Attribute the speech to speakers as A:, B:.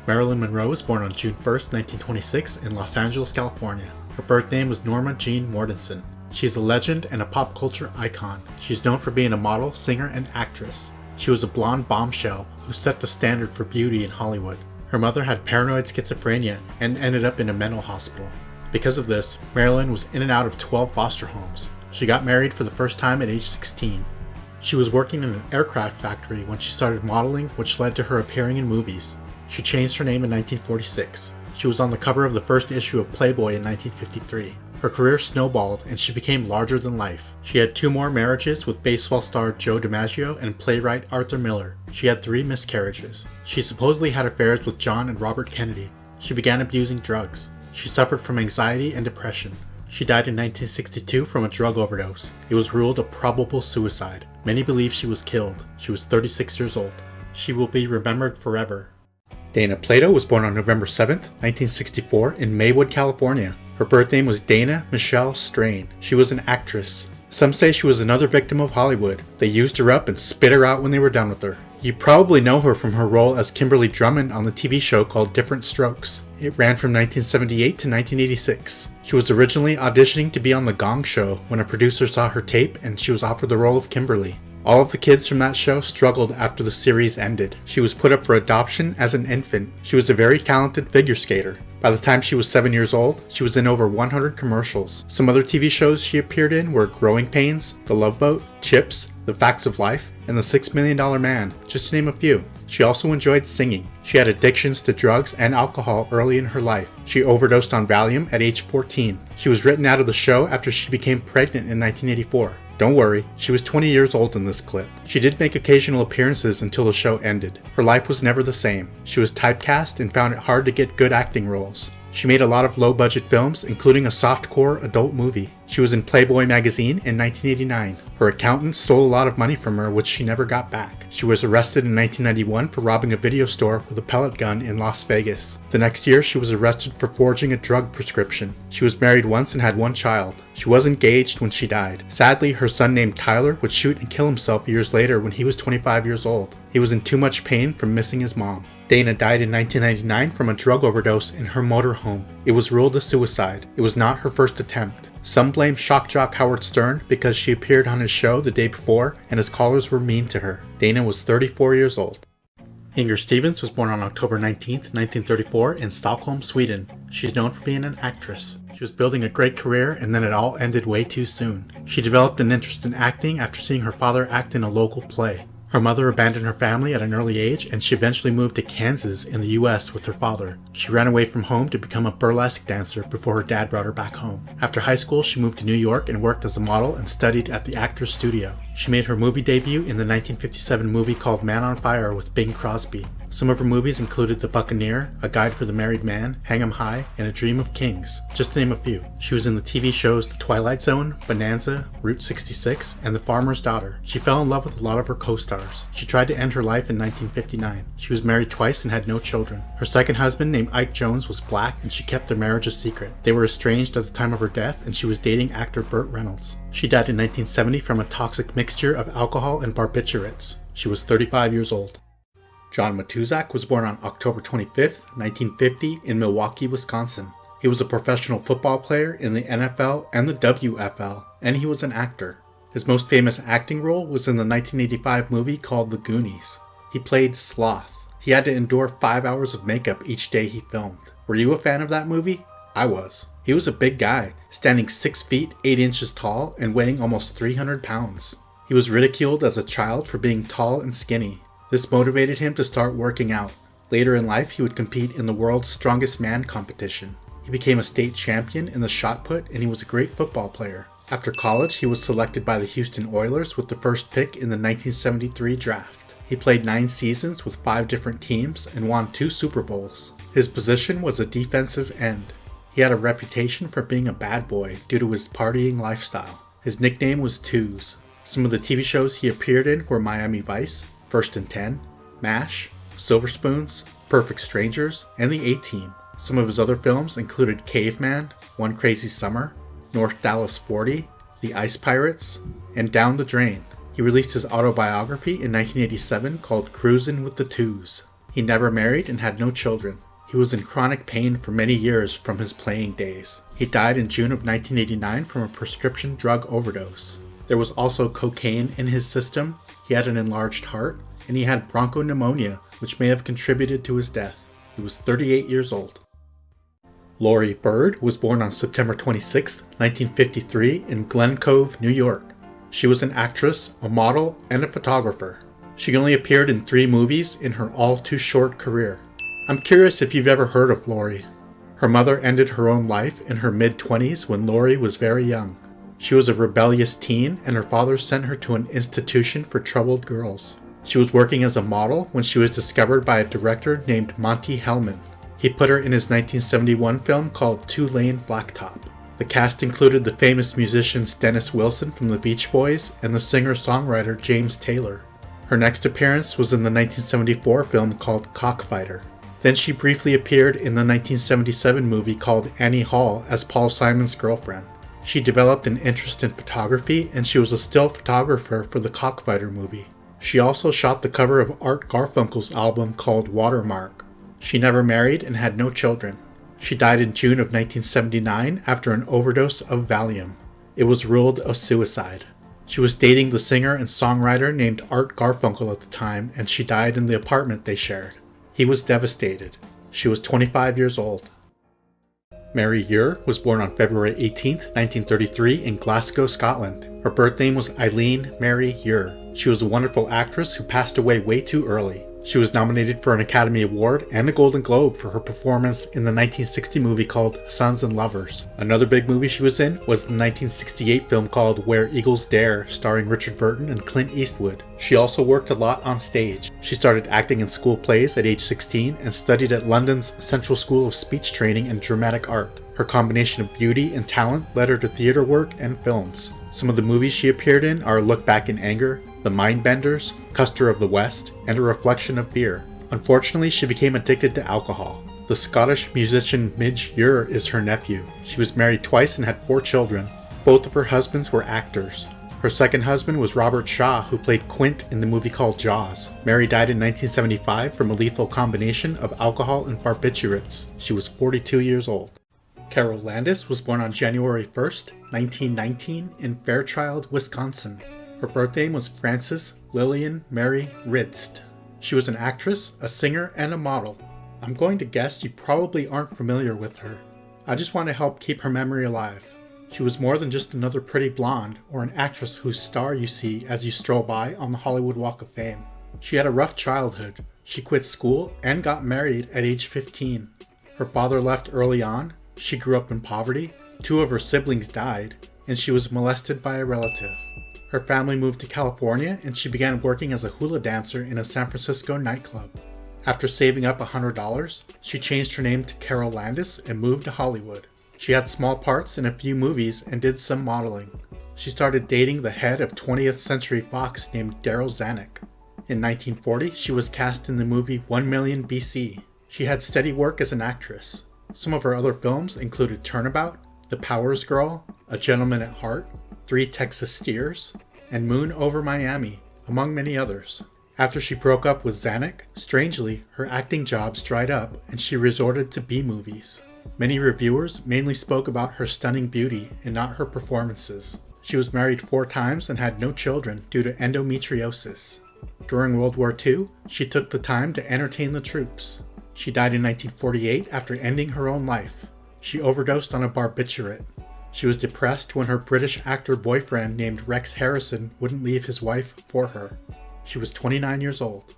A: Marilyn Monroe was born on June 1st, 1926 in Los Angeles, California. Her birth name was Norma Jean Mortensen. She is a legend and a pop culture icon. She is known for being a model, singer, and actress. She was a blonde bombshell who set the standard for beauty in Hollywood. Her mother had paranoid schizophrenia and ended up in a mental hospital. Because of this, Marilyn was in and out of 12 foster homes. She got married for the first time at age 16. She was working in an aircraft factory when she started modeling, which led to her appearing in movies. She changed her name in 1946. She was on the cover of the first issue of Playboy in 1953. Her career snowballed and she became larger than life. She had 2 more marriages with baseball star Joe DiMaggio and playwright Arthur Miller. She had 3 miscarriages. She supposedly had affairs with John and Robert Kennedy. She began abusing drugs. She suffered from anxiety and depression. She died in 1962 from a drug overdose. It was ruled a probable suicide. Many believe she was killed. She was 36 years old. She will be remembered forever. Dana Plato was born on November 7th, 1964 in Maywood, California. Her birth name was Dana Michelle Strain. She was an actress. Some say she was another victim of Hollywood. They used her up and spit her out when they were done with her. You probably know her from her role as Kimberly Drummond on the TV show called Different Strokes. It ran from 1978 to 1986. She was originally auditioning to be on The Gong Show when a producer saw her tape and she was offered the role of Kimberly. All of the kids from that show struggled after the series ended. She was put up for adoption as an infant. She was a very talented figure skater. By the time she was 7 years old, she was in over 100 commercials. Some other TV shows she appeared in were Growing Pains, The Love Boat, Chips, The Facts of Life, and The $6 Million Man, just to name a few. She also enjoyed singing. She had addictions to drugs and alcohol early in her life. She overdosed on Valium at age 14. She was written out of the show after she became pregnant in 1984. Don't worry, she was 20 years old in this clip. She did make occasional appearances until the show ended. Her life was never the same. She was typecast and found it hard to get good acting roles. She made a lot of low-budget films, including a softcore adult movie. She was in Playboy magazine in 1989. Her accountant stole a lot of money from her, which she never got back. She was arrested in 1991 for robbing a video store with a pellet gun in Las Vegas. The next year, she was arrested for forging a drug prescription. She was married once and had 1 child. She was engaged when she died. Sadly, her son named Tyler would shoot and kill himself years later when he was 25 years old. He was in too much pain from missing his mom. Dana died in 1999 from a drug overdose in her motorhome. It was ruled a suicide. It was not her first attempt. Some blame shock jock Howard Stern because she appeared on his show the day before and his callers were mean to her. Dana was 34 years old. Inger Stevens was born on October 19, 1934 in Stockholm, Sweden. She's known for being an actress. She was building a great career and then it all ended way too soon. She developed an interest in acting after seeing her father act in a local play. Her mother abandoned her family at an early age and she eventually moved to Kansas in the US with her father. She ran away from home to become a burlesque dancer before her dad brought her back home. After high school, she moved to New York and worked as a model and studied at the Actors Studio. She made her movie debut in the 1957 movie called Man on Fire with Bing Crosby. Some of her movies included The Buccaneer, A Guide for the Married Man, Hang 'em High, and A Dream of Kings, just to name a few. She was in the TV shows The Twilight Zone, Bonanza, Route 66, and The Farmer's Daughter. She fell in love with a lot of her co-stars. She tried to end her life in 1959. She was married twice and had no children. Her second husband, named Ike Jones, was black and she kept their marriage a secret. They were estranged at the time of her death and she was dating actor Burt Reynolds. She died in 1970 from a toxic mixture of alcohol and barbiturates. She was 35 years old. John Matuszak was born on October 25, 1950 in Milwaukee, Wisconsin. He was a professional football player in the NFL and the WFL, and he was an actor. His most famous acting role was in the 1985 movie called The Goonies. He played Sloth. He had to endure 5 hours of makeup each day he filmed. Were you a fan of that movie? I was. He was a big guy, standing 6 feet 8 inches tall and weighing almost 300 pounds. He was ridiculed as a child for being tall and skinny. This motivated him to start working out. Later in life, he would compete in the world's strongest man competition. He became a state champion in the shot put and he was a great football player. After college, he was selected by the Houston Oilers with the first pick in the 1973 draft. He played 9 seasons with 5 different teams and won 2 Super Bowls. His position was a defensive end. He had a reputation for being a bad boy due to his partying lifestyle. His nickname was Twos. Some of the TV shows he appeared in were Miami Vice, First and 10, MASH, Silver Spoons, Perfect Strangers, and The A-Team. Some of his other films included Caveman, One Crazy Summer, North Dallas 40, The Ice Pirates, and Down the Drain. He released his autobiography in 1987 called Cruisin' with the Twos. He never married and had no children. He was in chronic pain for many years from his playing days. He died in June of 1989 from a prescription drug overdose. There was also cocaine in his system, he had an enlarged heart, and he had bronchopneumonia, which may have contributed to his death. He was 38 years old. Lorie Bird was born on September 26, 1953 in Glen Cove, New York. She was an actress, a model, and a photographer. She only appeared in 3 movies in her all-too-short career. I'm curious if you've ever heard of Lorie. Her mother ended her own life in her mid-20s when Lorie was very young. She was a rebellious teen, and her father sent her to an institution for troubled girls. She was working as a model when she was discovered by a director named Monty Hellman. He put her in his 1971 film called Two-Lane Blacktop. The cast included the famous musicians Dennis Wilson from the Beach Boys and the singer-songwriter James Taylor. Her next appearance was in the 1974 film called Cockfighter. Then she briefly appeared in the 1977 movie called Annie Hall as Paul Simon's girlfriend. She developed an interest in photography, and she was a still photographer for the Cockfighter movie. She also shot the cover of Art Garfunkel's album called Watermark. She never married and had no children. She died in June of 1979 after an overdose of Valium. It was ruled a suicide. She was dating the singer and songwriter named Art Garfunkel at the time, and she died in the apartment they shared. He was devastated. She was 25 years old. Mary Ure was born on February 18, 1933 in Glasgow, Scotland. Her birth name was Eileen Mary Ure. She was a wonderful actress who passed away way too early. She was nominated for an Academy Award and a Golden Globe for her performance in the 1960 movie called Sons and Lovers. Another big movie she was in was the 1968 film called Where Eagles Dare, starring Richard Burton and Clint Eastwood. She also worked a lot on stage. She started acting in school plays at age 16 and studied at London's Central School of Speech Training and Dramatic Art. Her combination of beauty and talent led her to theater work and films. Some of the movies she appeared in are Look Back in Anger, The Mindbenders, Custer of the West, and A Reflection of Fear. Unfortunately, she became addicted to alcohol. The Scottish musician Midge Ure is her nephew. She was married twice and had 4 children. Both of her husbands were actors. Her second husband was Robert Shaw, who played Quint in the movie called Jaws. Mary died in 1975 from a lethal combination of alcohol and barbiturates. She was 42 years old. Carole Landis was born on January 1st, 1919 in Fairchild, Wisconsin. Her birth name was Frances Lillian Mary Ritzt. She was an actress, a singer, and a model. I'm going to guess you probably aren't familiar with her. I just want to help keep her memory alive. She was more than just another pretty blonde or an actress whose star you see as you stroll by on the Hollywood Walk of Fame. She had a rough childhood. She quit school and got married at age 15. Her father left early on. She grew up in poverty. 2 of her siblings died, and she was molested by a relative. Her family moved to California, and she began working as a hula dancer in a San Francisco nightclub. After saving up $100, she changed her name to Carole Landis and moved to Hollywood. She had small parts in a few movies and did some modeling. She started dating the head of 20th Century Fox named Daryl Zanuck. In 1940, she was cast in the movie 1 Million BC. She had steady work as an actress. Some of her other films included Turnabout, The Powers Girl, A Gentleman at Heart, 3 Texas Steers, and Moon Over Miami, among many others. After she broke up with Zanuck, strangely, her acting jobs dried up and she resorted to B-movies. Many reviewers mainly spoke about her stunning beauty and not her performances. She was married 4 times and had no children due to endometriosis. During World War II, she took the time to entertain the troops. She died in 1948 after ending her own life. She overdosed on a barbiturate. She was depressed when her British actor boyfriend named Rex Harrison wouldn't leave his wife for her. She was 29 years old.